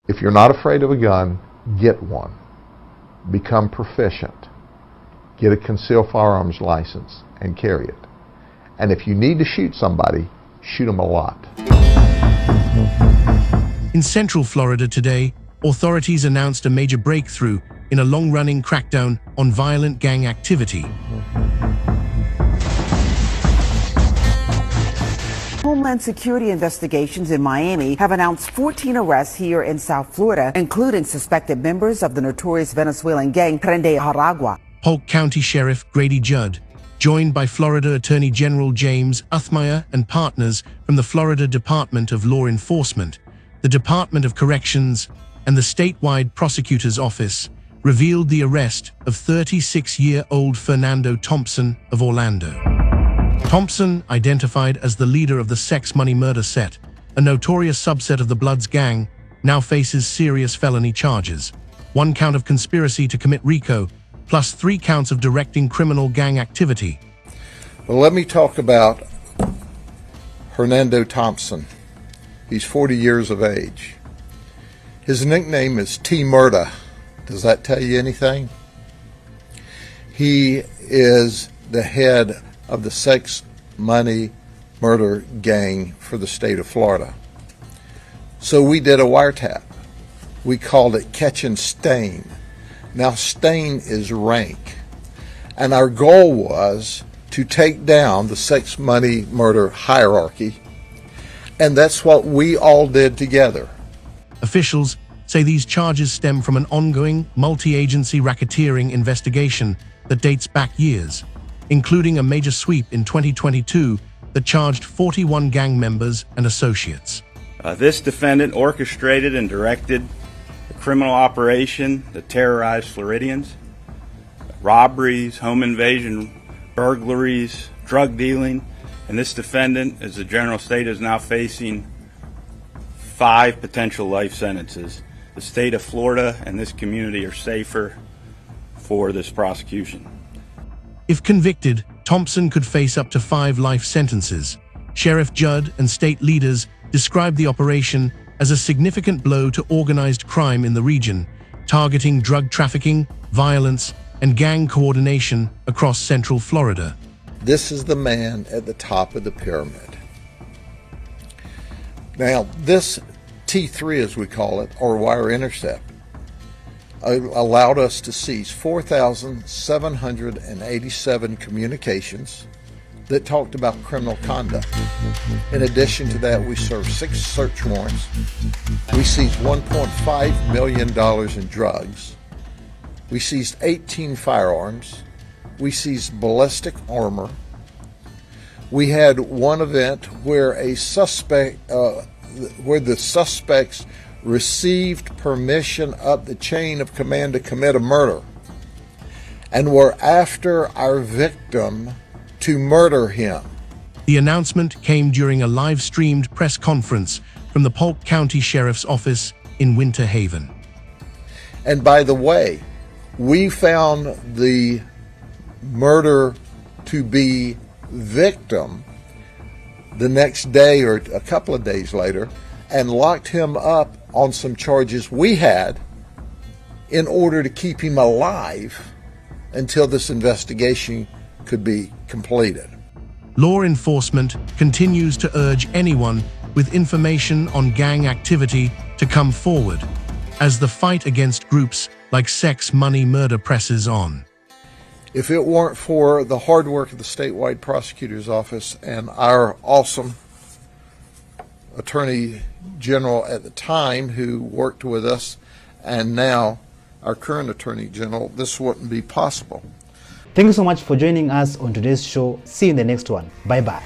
If you're not afraid of a gun, get one. Become proficient. Get a concealed firearms license and carry it. And if you need to shoot somebody, shoot them a lot. In Central Florida today, authorities announced a major breakthrough in a long-running crackdown on violent gang activity. Homeland Security investigations in Miami have announced 14 arrests here in South Florida, including suspected members of the notorious Venezuelan gang Tren de Aragua. Polk County Sheriff Grady Judd, joined by Florida Attorney General James Uthmeier and partners from the Florida Department of Law Enforcement, the Department of Corrections, and the statewide prosecutor's office, revealed the arrest of 36-year-old Hernando Thompson of Orlando. Thompson, identified as the leader of the Sex Money Murder set, a notorious subset of the Bloods gang, now faces serious felony charges. 1 count of conspiracy to commit RICO, plus 3 counts of directing criminal gang activity. Well, let me talk about Hernando Thompson. He's 40 years of age. His nickname is T. Murda. Does that tell you anything? He is the head of the Sex Money Murder gang for the state of Florida. So we did a wiretap. We called it Catch and Stain. Now stain is rank. And our goal was to take down the sex money murder hierarchy. And that's what we all did together. Officials say these charges stem from an ongoing multi-agency racketeering investigation that dates back years, including a major sweep in 2022 that charged 41 gang members and associates. This defendant orchestrated and directed a criminal operation that terrorized Floridians, robberies, home invasion, burglaries, drug dealing, and this defendant, as the general state, is now facing 5 potential life sentences. The state of Florida and this community are safer for this prosecution. If convicted, Thompson could face up to 5 life sentences. Sheriff Judd and state leaders described the operation as a significant blow to organized crime in the region, targeting drug trafficking, violence, and gang coordination across Central Florida. This is the man at the top of the pyramid. Now, this T3, as we call it, or wire intercept, allowed us to seize 4,787 communications that talked about criminal conduct. In addition to that, we served 6 search warrants. We seized $1.5 million in drugs. We seized 18 firearms. We seized ballistic armor. We had one event where the suspects received permission up the chain of command to commit a murder and were after our victim to murder him. The announcement came during a live-streamed press conference from the Polk County Sheriff's Office in Winter Haven. And by the way, we found the murder-to-be victim the next day or a couple of days later and locked him up on some charges we had in order to keep him alive until this investigation could be completed. Law enforcement continues to urge anyone with information on gang activity to come forward as the fight against groups like Sex Money Murder presses on. If it weren't for the hard work of the statewide prosecutor's office and our awesome attorney general at the time who worked with us, and now our current attorney general, this wouldn't be possible. Thank you so much for joining us on today's show. See you in the next one. Bye-bye.